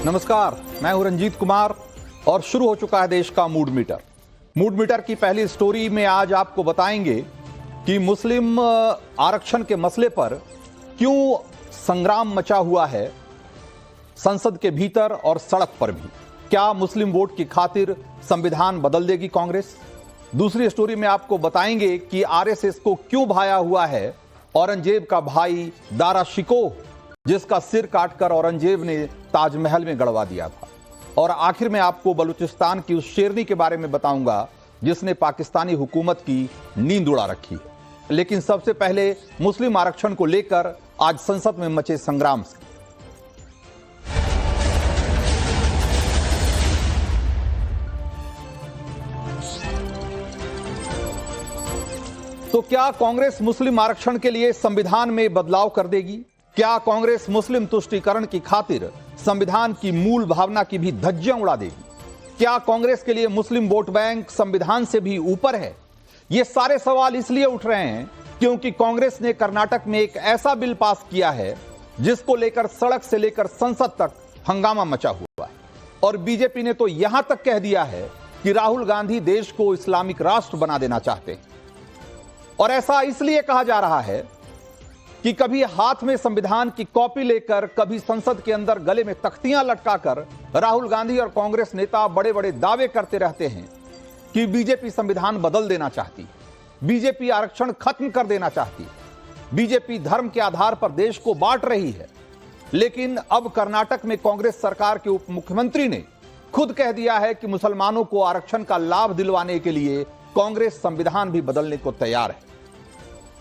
नमस्कार, मैं हूं रंजीत कुमार और शुरू हो चुका है देश का मूड मीटर। मूड मीटर की पहली स्टोरी में आज आपको बताएंगे कि मुस्लिम आरक्षण के मसले पर क्यों संग्राम मचा हुआ है संसद के भीतर और सड़क पर भी। क्या मुस्लिम वोट की खातिर संविधान बदल देगी कांग्रेस? दूसरी स्टोरी में आपको बताएंगे कि आरएसएस को क्यों भाया हुआ है औरंगजेब का भाई दारा शिकोह, जिसका सिर काटकर औरंगजेब ने ताजमहल में गड़वा दिया था। और आखिर में आपको बलूचिस्तान की उस शेरनी के बारे में बताऊंगा जिसने पाकिस्तानी हुकूमत की नींद उड़ा रखी है। लेकिन सबसे पहले मुस्लिम आरक्षण को लेकर आज संसद में मचे संग्राम से। तो क्या कांग्रेस मुस्लिम आरक्षण के लिए संविधान में बदलाव कर देगी? क्या कांग्रेस मुस्लिम तुष्टीकरण की खातिर संविधान की मूल भावना की भी धज्जियां उड़ा देगी? क्या कांग्रेस के लिए मुस्लिम वोट बैंक संविधान से भी ऊपर है? ये सारे सवाल इसलिए उठ रहे हैं क्योंकि कांग्रेस ने कर्नाटक में एक ऐसा बिल पास किया है जिसको लेकर सड़क से लेकर संसद तक हंगामा मचा हुआ है। और बीजेपी ने तो यहां तक कह दिया है कि राहुल गांधी देश को इस्लामिक राष्ट्र बना देना चाहते हैं। और ऐसा इसलिए कहा जा रहा है कि कभी हाथ में संविधान की कॉपी लेकर, कभी संसद के अंदर गले में तख्तियां लटकाकर राहुल गांधी और कांग्रेस नेता बड़े बड़े दावे करते रहते हैं कि बीजेपी संविधान बदल देना चाहती है, बीजेपी आरक्षण खत्म कर देना चाहती है, बीजेपी धर्म के आधार पर देश को बांट रही है। लेकिन अब कर्नाटक में कांग्रेस सरकार के उप मुख्यमंत्री ने खुद कह दिया है कि मुसलमानों को आरक्षण का लाभ दिलवाने के लिए कांग्रेस संविधान भी बदलने को तैयार है।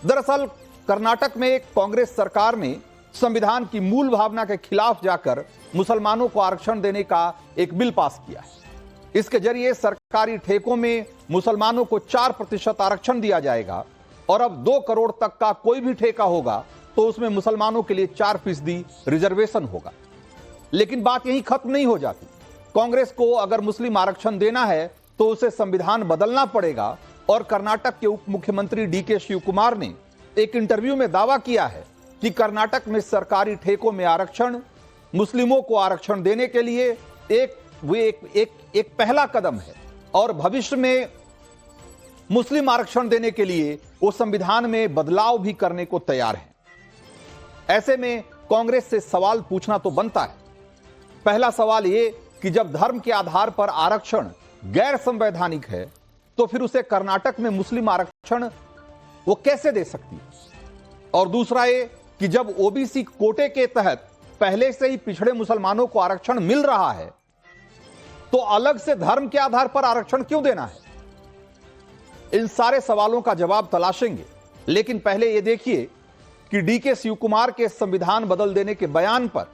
दरअसल कर्नाटक में कांग्रेस सरकार ने संविधान की मूल भावना के खिलाफ जाकर मुसलमानों को आरक्षण देने का एक बिल पास किया है। इसके जरिए सरकारी ठेकों में मुसलमानों को 4% आरक्षण दिया जाएगा और अब 2 करोड़ तक का कोई भी ठेका होगा तो उसमें मुसलमानों के लिए 4% रिजर्वेशन होगा। लेकिन बात यहीं खत्म नहीं हो जाती। कांग्रेस को अगर मुस्लिम आरक्षण देना है तो उसे संविधान बदलना पड़ेगा। और कर्नाटक के उप मुख्यमंत्री डीके शिव कुमार ने एक इंटरव्यू में दावा किया है कि कर्नाटक में सरकारी ठेकों में आरक्षण मुस्लिमों को आरक्षण देने के लिए एक पहला कदम है और भविष्य में मुस्लिम आरक्षण देने के लिए वो संविधान में बदलाव भी करने को तैयार है। ऐसे में कांग्रेस से सवाल पूछना तो बनता है। पहला सवाल ये कि जब धर्म के आधार पर आरक्षण गैर संवैधानिक है तो फिर उसे कर्नाटक में मुस्लिम आरक्षण वो कैसे दे सकती है? और दूसरा ये कि जब ओबीसी कोटे के तहत पहले से ही पिछड़े मुसलमानों को आरक्षण मिल रहा है तो अलग से धर्म के आधार पर आरक्षण क्यों देना है? इन सारे सवालों का जवाब तलाशेंगे। लेकिन पहले यह देखिए कि डीके शिव कुमार के संविधान बदल देने के बयान पर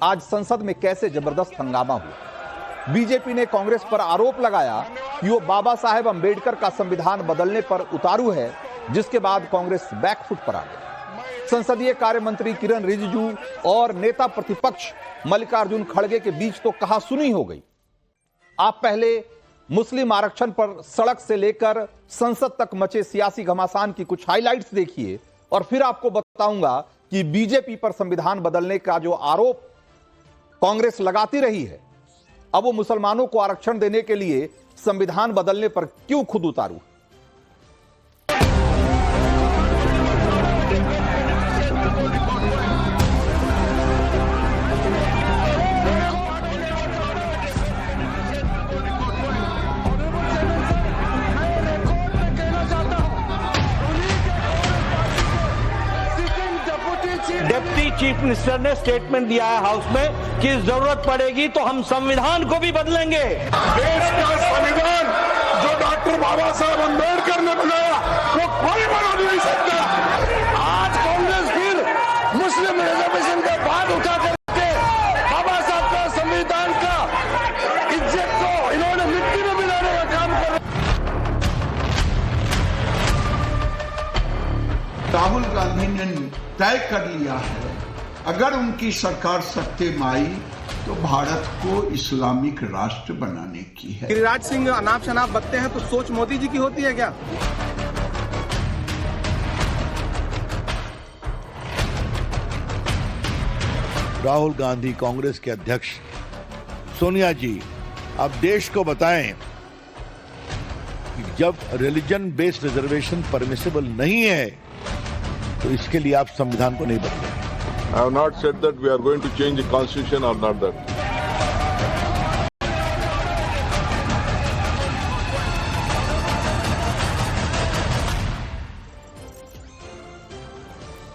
आज संसद में कैसे जबरदस्त हंगामा हुआ। बीजेपी ने कांग्रेस पर आरोप लगाया कि वो बाबा साहेब अंबेडकर का संविधान बदलने पर उतारू है, जिसके बाद कांग्रेस बैकफुट पर आ गई। संसदीय कार्य मंत्री किरण रिजिजू और नेता प्रतिपक्ष मल्लिकार्जुन खड़गे के बीच तो कहासुनी हो गई। आप पहले मुस्लिम आरक्षण पर सड़क से लेकर संसद तक मचे सियासी घमासान की कुछ हाइलाइट्स देखिए और फिर आपको बताऊंगा कि बीजेपी पर संविधान बदलने का जो आरोप कांग्रेस लगाती रही है, अब वो मुसलमानों को आरक्षण देने के लिए संविधान बदलने पर क्यों खुद उतारू। डिप्टी चीफ मिनिस्टर ने स्टेटमेंट दिया है हाउस में कि जरूरत पड़ेगी तो हम संविधान को भी बदलेंगे। देश का संविधान जो डॉक्टर बाबा साहब अंबेडकर ने बनाया वो कोई बना नहीं सकता। आज कांग्रेस फिर मुस्लिम रिजर्वेशन का बात उठा करके बाबा साहब का संविधान का इज्जत को इन्होंने मिट्टी में मिलाने का काम कर। राहुल गांधी ने तय कर लिया है अगर उनकी सरकार सत्ते में आई तो भारत को इस्लामिक राष्ट्र बनाने की है। गिरिराज सिंह अनाप शनाप बकते हैं तो सोच मोदी जी की होती है क्या? राहुल गांधी कांग्रेस के अध्यक्ष सोनिया जी आप देश को बताएं कि जब रिलीजन बेस्ड रिजर्वेशन परमिसिबल नहीं है तो इसके लिए आप संविधान को नहीं बदलें। I have not said that we are going to change the constitution or not that.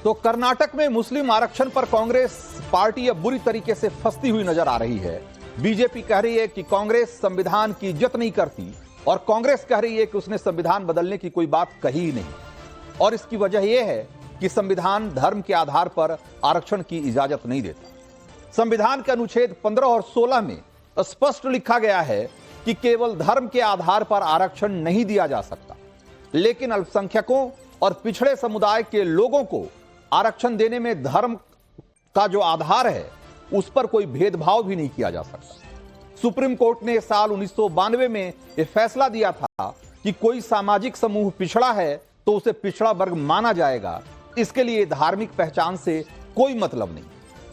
तो कर्नाटक में मुस्लिम आरक्षण पर कांग्रेस पार्टी अब बुरी तरीके से फंसती हुई नजर आ रही है। बीजेपी कह रही है कि कांग्रेस संविधान की इज्जत नहीं करती और कांग्रेस कह रही है कि उसने संविधान बदलने की कोई बात कही ही नहीं और इसकी वजह यह है कि संविधान धर्म के आधार पर आरक्षण की इजाजत नहीं देता। संविधान के अनुच्छेद 15 और 16 में स्पष्ट लिखा गया है कि केवल धर्म के आधार पर आरक्षण नहीं दिया जा सकता, लेकिन अल्पसंख्यकों और पिछड़े समुदाय के लोगों को आरक्षण देने में धर्म का जो आधार है उस पर कोई भेदभाव भी नहीं किया जा सकता। सुप्रीम कोर्ट ने साल 1992 में यह फैसला दिया था कि कोई सामाजिक समूह पिछड़ा है तो उसे पिछड़ा वर्ग माना जाएगा। इसके लिए धार्मिक पहचान से कोई मतलब नहीं।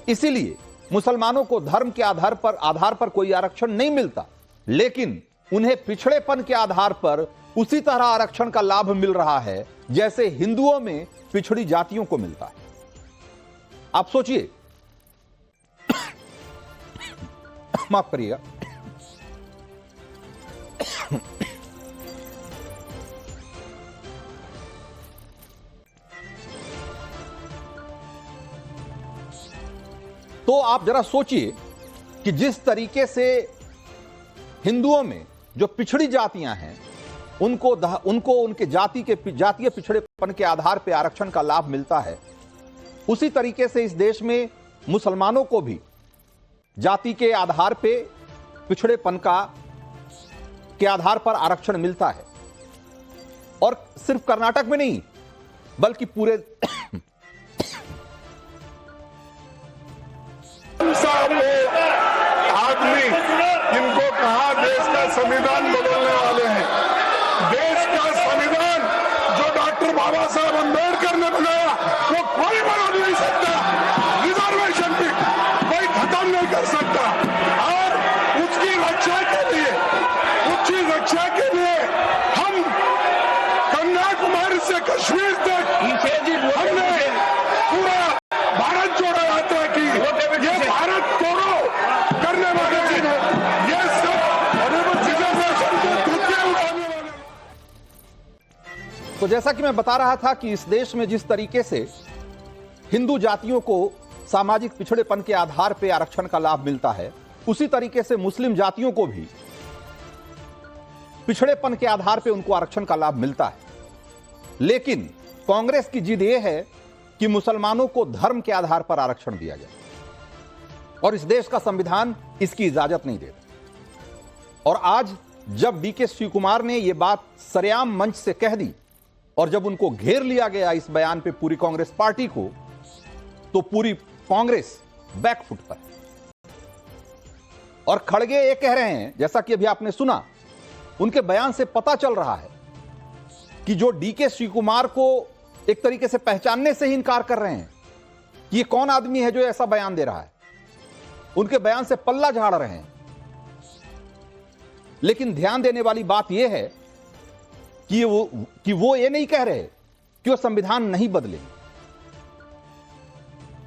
इसीलिए मुसलमानों को धर्म के आधार पर कोई आरक्षण नहीं मिलता, लेकिन उन्हें पिछड़ेपन के आधार पर उसी तरह आरक्षण का लाभ मिल रहा है जैसे हिंदुओं में पिछड़ी जातियों को मिलता है। आप सोचिए, माफ करिएगा, तो आप जरा सोचिए कि जिस तरीके से हिंदुओं में जो पिछड़ी जातियां हैं उनको उनके जातीय पिछड़ेपन के आधार पर आरक्षण का लाभ मिलता है, उसी तरीके से इस देश में मुसलमानों को भी जाति के आधार पे पिछड़ेपन के आधार पर आरक्षण मिलता है। और सिर्फ कर्नाटक में नहीं बल्कि पूरे साहब वो आदमी जिनको कहा देश का संविधान बदलने वाले हैं, देश का संविधान जो डॉक्टर बाबा साहब अम्बेडकर ने बनाया वो कोई बदल नहीं सकता। रिजर्वेशन भी कोई खत्म नहीं कर सकता और उसकी रक्षा के लिए हम कन्याकुमारी से कश्मीर तक हमने पूरा भारत जोड़ो यात्रा की। ये भारत तोड़ो करने वाले ये सब रिजर्वेशन के धक्के उठाने वाले। तो जैसा कि मैं बता रहा था कि इस देश में जिस तरीके से हिंदू जातियों को सामाजिक पिछड़ेपन के आधार पर आरक्षण का लाभ मिलता है, उसी तरीके से मुस्लिम जातियों को भी पिछड़ेपन के आधार पर उनको आरक्षण का लाभ मिलता है। लेकिन कांग्रेस की जिद यह है कि मुसलमानों को धर्म के आधार पर आरक्षण दिया जाए और इस देश का संविधान इसकी इजाजत नहीं देता। और आज जब डीके शिवकुमार ने यह बात सरेआम मंच से कह दी और जब उनको घेर लिया गया इस बयान पे पूरी कांग्रेस पार्टी को, तो पूरी कांग्रेस बैकफुट पर है। और खड़गे ये कह रहे हैं, जैसा कि अभी आपने सुना, उनके बयान से पता चल रहा है कि जो डीके शिवकुमार को एक तरीके से पहचानने से ही इनकार कर रहे हैं कि ये कौन आदमी है जो ऐसा बयान दे रहा है, उनके बयान से पल्ला झाड़ रहे हैं। लेकिन ध्यान देने वाली बात यह है कि वो ये नहीं कह रहे कि वो संविधान नहीं बदलेंगे।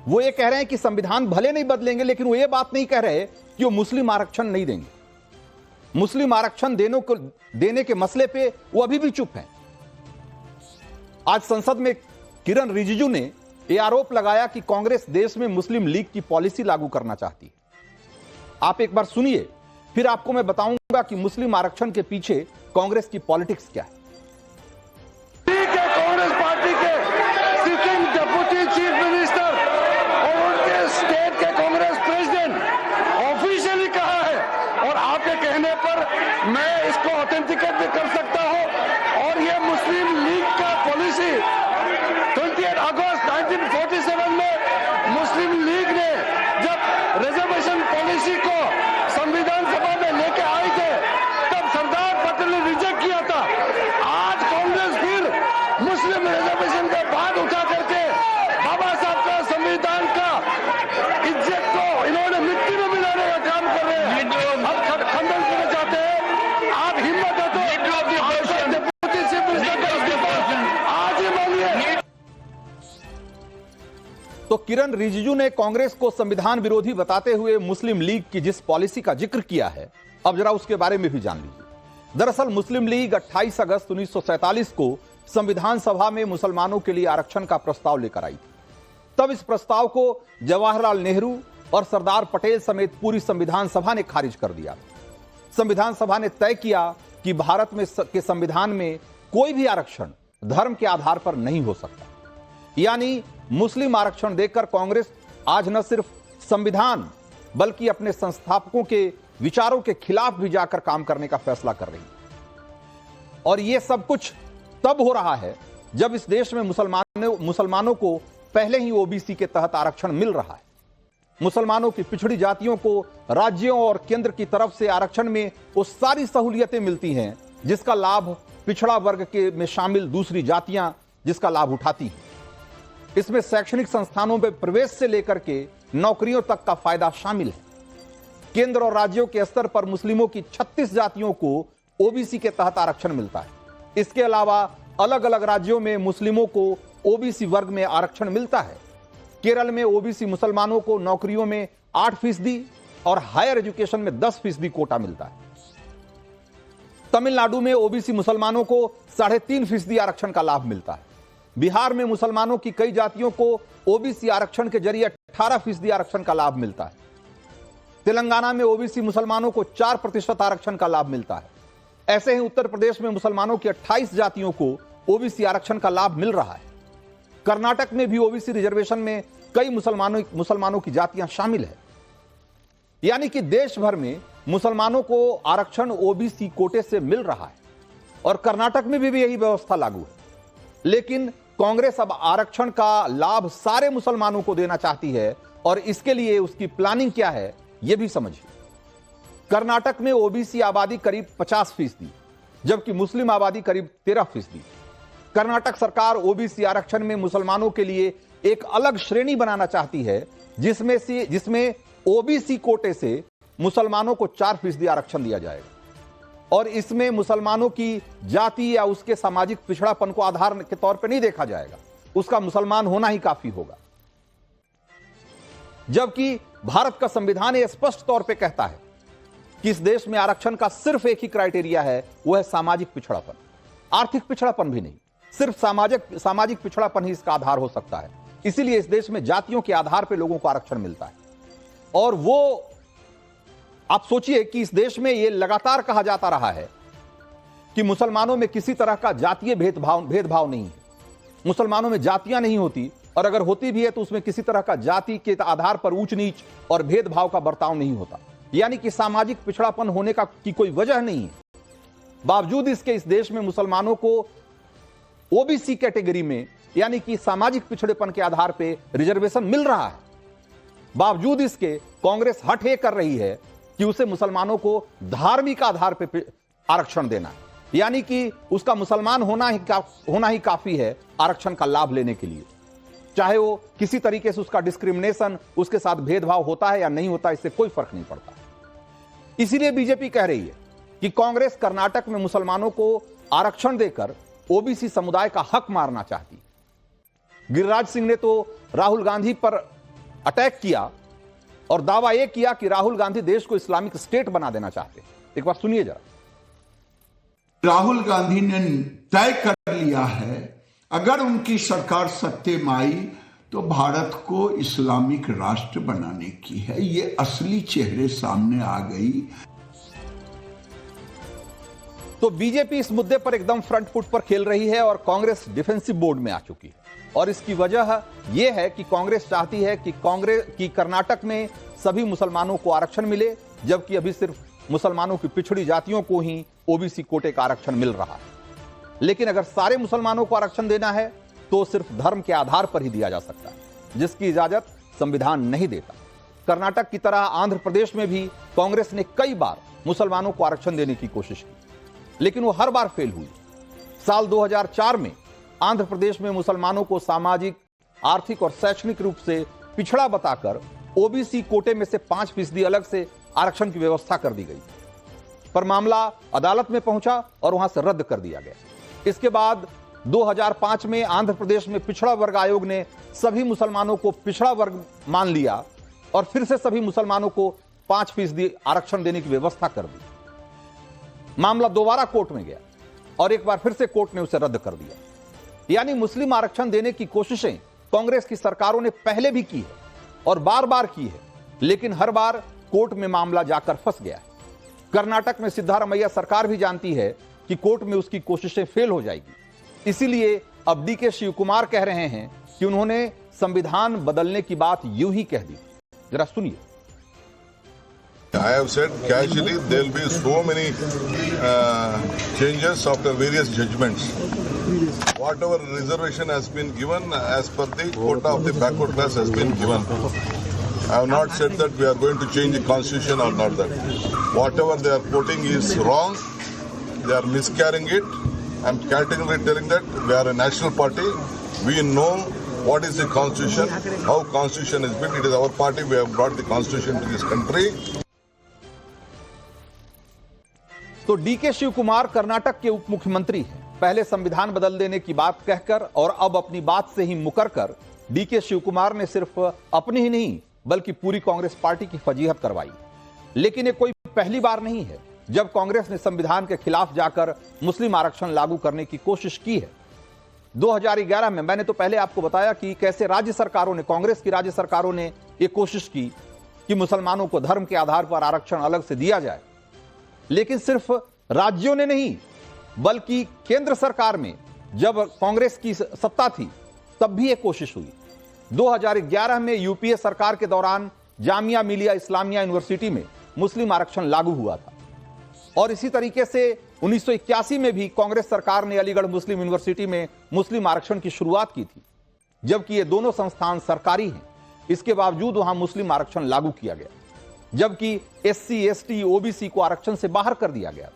वो ये कह रहे हैं कि संविधान भले नहीं बदलेंगे, लेकिन वो ये बात नहीं कह रहे कि वो मुस्लिम आरक्षण नहीं देंगे। मुस्लिम आरक्षण देने के मसले पे वो अभी भी चुप हैं। आज संसद में किरण रिजिजू ने यह आरोप लगाया कि कांग्रेस देश में मुस्लिम लीग की पॉलिसी लागू करना चाहती है। आप एक बार सुनिए, फिर आपको मैं बताऊंगा कि मुस्लिम आरक्षण के पीछे कांग्रेस की पॉलिटिक्स क्या है। कांग्रेस पार्टी के सिटिंग डिप्टी चीफ मिनिस्टर और उनके स्टेट के कांग्रेस प्रेसिडेंट ऑफिशियली कहा है और आपके कहने पर मैं इसको ऑथेंटिकेट भी कर सकता हूं। और ये मुस्लिम लीग का पॉलिसी 28 अगस्त 1947 में मुस्लिम लीग ने जब रिजर्वेशन पॉलिसी को संविधान सभा में लेके आए थे, तब सरदार पटेल ने रिजेक्ट किया था। आज कांग्रेस फिर मुस्लिम रिजर्वेशन के बाद उठा करके बाबा साहब का संविधान का इज्जत को इन्होंने मिट्टी में मिलाने का काम कर रहे हैं, हम खंडन करना चाहते हैं। आप हिम्मत है तो डिप्टी चीफ मिनिस्टर का इस्तीफा आज ही मांगिए। तो किरण रिजिजू ने कांग्रेस को संविधान विरोधी बताते हुए मुस्लिम लीग की जिस पॉलिसी का जिक्र किया है, अब जरा उसके बारे में भी जान लीजिए। दरअसल मुस्लिम लीग 28 अगस्त 1947 को संविधान सभा में मुसलमानों के लिए आरक्षण का प्रस्ताव लेकर आई। तब इस प्रस्ताव को जवाहरलाल नेहरू और सरदार पटेल समेत पूरी संविधान सभा ने खारिज कर दिया। संविधान सभा ने तय किया कि भारत में के संविधान में कोई भी आरक्षण धर्म के आधार पर नहीं हो सकता। यानी मुस्लिम आरक्षण देकर कांग्रेस आज न सिर्फ संविधान बल्कि अपने संस्थापकों के विचारों के खिलाफ भी जाकर काम करने का फैसला कर रही है। और यह सब कुछ तब हो रहा है जब इस देश में मुसलमानों को पहले ही ओबीसी के तहत आरक्षण मिल रहा है। मुसलमानों की पिछड़ी जातियों को राज्यों और केंद्र की तरफ से आरक्षण में वो सारी सहूलियतें मिलती हैं जिसका लाभ पिछड़ा वर्ग के में शामिल दूसरी जातियां जिसका लाभ उठाती हैं। इसमें शैक्षणिक संस्थानों में प्रवेश से लेकर के नौकरियों तक का फायदा शामिल है। केंद्र और राज्यों के स्तर पर मुस्लिमों की 36 जातियों को ओबीसी के तहत आरक्षण मिलता है। इसके अलावा अलग अलग राज्यों में मुस्लिमों को ओबीसी वर्ग में आरक्षण मिलता है। केरल में ओबीसी मुसलमानों को नौकरियों में 8% और हायर एजुकेशन में 10% कोटा मिलता है। तमिलनाडु में ओबीसी मुसलमानों को 3.5% आरक्षण का लाभ मिलता है। बिहार में मुसलमानों की कई जातियों को ओबीसी आरक्षण के जरिए 18% आरक्षण का लाभ मिलता है। तेलंगाना में ओबीसी मुसलमानों को 4% आरक्षण का लाभ मिलता है। ऐसे ही उत्तर प्रदेश में मुसलमानों की 28 जातियों को ओबीसी आरक्षण का लाभ मिल रहा है। कर्नाटक में भी ओबीसी रिजर्वेशन में कई मुसलमानों की जातियां शामिल है। यानी कि देश भर में मुसलमानों को आरक्षण ओबीसी कोटे से मिल रहा है और कर्नाटक में भी यही व्यवस्था लागू है। लेकिन कांग्रेस अब आरक्षण का लाभ सारे मुसलमानों को देना चाहती है और इसके लिए उसकी प्लानिंग क्या है यह भी समझिए। कर्नाटक में ओबीसी आबादी करीब 50%, जबकि मुस्लिम आबादी करीब 13%। कर्नाटक सरकार ओबीसी आरक्षण में मुसलमानों के लिए एक अलग श्रेणी बनाना चाहती है जिसमें ओबीसी कोटे से मुसलमानों को 4% आरक्षण दिया जाएगा और इसमें मुसलमानों की जाति या उसके सामाजिक पिछड़ापन को आधार के तौर पर नहीं देखा जाएगा, उसका मुसलमान होना ही काफी होगा। जबकि भारत का संविधान यह स्पष्ट तौर पे कहता है कि इस देश में आरक्षण का सिर्फ एक ही क्राइटेरिया है, वो है सामाजिक पिछड़ापन। आर्थिक पिछड़ापन भी नहीं, सिर्फ सामाजिक पिछड़ापन ही इसका आधार हो सकता है। इसीलिए इस देश में जातियों के आधार पर लोगों को आरक्षण मिलता है। और वो आप सोचिए कि इस देश में यह लगातार कहा जाता रहा है कि मुसलमानों में किसी तरह का जातीय भेदभाव नहीं है। मुसलमानों में जातियां नहीं होती और अगर होती भी है तो उसमें किसी तरह का जाति के आधार पर ऊंच नीच और भेदभाव का बर्ताव नहीं होता। यानी कि सामाजिक पिछड़ापन होने की कोई वजह नहीं है। बावजूद इसके इस देश में मुसलमानों को ओबीसी कैटेगरी में यानी कि सामाजिक पिछड़ेपन के आधार पर रिजर्वेशन मिल रहा है। बावजूद इसके कांग्रेस हठ ये कर रही है कि उसे मुसलमानों को धार्मिक आधार पर आरक्षण देना है। यानी कि उसका मुसलमान होना ही काफी है आरक्षण का लाभ लेने के लिए। चाहे वो किसी तरीके से उसका डिस्क्रिमिनेशन, उसके साथ भेदभाव होता है या नहीं होता, इससे कोई फर्क नहीं पड़ता। इसीलिए बीजेपी कह रही है कि कांग्रेस कर्नाटक में मुसलमानों को आरक्षण देकर ओबीसी समुदाय का हक मारना चाहती है। गिरिराज सिंह ने तो राहुल गांधी पर अटैक किया और दावा यह किया कि राहुल गांधी देश को इस्लामिक स्टेट बना देना चाहते हैं। एक बार सुनिए जरा। राहुल गांधी ने तय कर लिया है अगर उनकी सरकार सत्ते में आई तो भारत को इस्लामिक राष्ट्र बनाने की है। ये असली चेहरे सामने आ गई। तो बीजेपी इस मुद्दे पर एकदम फ्रंट फुट पर खेल रही है और कांग्रेस डिफेंसिव मोड में आ चुकी है। और इसकी वजह यह है कि कांग्रेस चाहती है कि कर्नाटक में सभी मुसलमानों को आरक्षण मिले, जबकि अभी सिर्फ मुसलमानों की पिछड़ी जातियों को ही ओबीसी कोटे का आरक्षण मिल रहा है। लेकिन अगर सारे मुसलमानों को आरक्षण देना है तो सिर्फ धर्म के आधार पर ही दिया जा सकता है, जिसकी इजाजत संविधान नहीं देता। कर्नाटक की तरह आंध्र प्रदेश में भी कांग्रेस ने कई बार मुसलमानों को आरक्षण देने की कोशिश की, लेकिन वो हर बार फेल हुई। साल 2004 में आंध्र प्रदेश में मुसलमानों को सामाजिक, आर्थिक और शैक्षणिक रूप से पिछड़ा बताकर ओबीसी कोटे में से 5% अलग से आरक्षण की व्यवस्था कर दी गई, पर मामला अदालत में पहुंचा और वहां से रद्द कर दिया गया। इसके बाद 2005 में आंध्र प्रदेश में पिछड़ा वर्ग आयोग ने सभी मुसलमानों को पिछड़ा वर्ग मान लिया और फिर से सभी मुसलमानों को 5% आरक्षण देने की व्यवस्था कर दी। मामला दोबारा कोर्ट में गया और एक बार फिर से कोर्ट ने उसे रद्द कर दिया। यानी मुस्लिम आरक्षण देने की कोशिशें कांग्रेस की सरकारों ने पहले भी की है और बार बार की है, लेकिन हर बार कोर्ट में मामला जाकर फंस गया है। कर्नाटक में सिद्धारमैया सरकार भी जानती है कि कोर्ट में उसकी कोशिशें फेल हो जाएगी, इसीलिए अब डीके शिवकुमार कह रहे हैं कि उन्होंने संविधान बदलने की बात यूं ही कह दी। जरा सुनिए। I have said casually there will be so many changes after various judgments. Whatever reservation has been given as per the quota of the backward class has been given. I have not said that we are going to change the constitution or not that. Whatever they are quoting is wrong. They are miscarrying it. I am categorically telling that we are a national party. We know what is the constitution, how constitution is built. It is our party. We have brought the constitution to this country. तो DK Shivkumar Karnataka के उप मुख्यमंत्री हैं। पहले संविधान बदल देने की बात कहकर और अब अपनी बात से ही मुकरकर डीके शिवकुमार ने सिर्फ अपनी ही नहीं बल्कि पूरी कांग्रेस पार्टी की फजीहत करवाई। लेकिन ये कोई पहली बार नहीं है जब कांग्रेस ने संविधान के खिलाफ जाकर मुस्लिम आरक्षण लागू करने की कोशिश की है। 2011 में मैंने तो पहले आपको बताया कि कैसे राज्य सरकारों ने, कांग्रेस की राज्य सरकारों ने यह कोशिश की कि मुसलमानों को धर्म के आधार पर आरक्षण अलग से दिया जाए। लेकिन सिर्फ राज्यों ने नहीं बल्कि केंद्र सरकार में जब कांग्रेस की सत्ता थी तब भी एक कोशिश हुई। 2011 में यूपीए सरकार के दौरान जामिया मिलिया इस्लामिया यूनिवर्सिटी में मुस्लिम आरक्षण लागू हुआ था और इसी तरीके से 1981 में भी कांग्रेस सरकार ने अलीगढ़ मुस्लिम यूनिवर्सिटी में मुस्लिम आरक्षण की शुरुआत की थी। जबकि ये दोनों संस्थान सरकारी हैं, इसके बावजूद वहां मुस्लिम आरक्षण लागू किया गया, जबकि एससी, एसटी, ओबीसी को आरक्षण से बाहर कर दिया गया।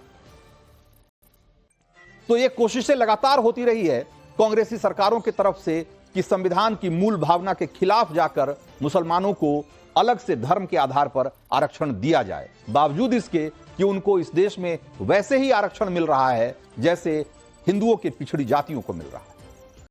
तो ये कोशिशें लगातार होती रही है कांग्रेसी सरकारों की तरफ से कि संविधान की मूल भावना के खिलाफ जाकर मुसलमानों को अलग से धर्म के आधार पर आरक्षण दिया जाए, बावजूद इसके कि उनको इस देश में वैसे ही आरक्षण मिल रहा है जैसे हिंदुओं की पिछड़ी जातियों को मिल रहा है।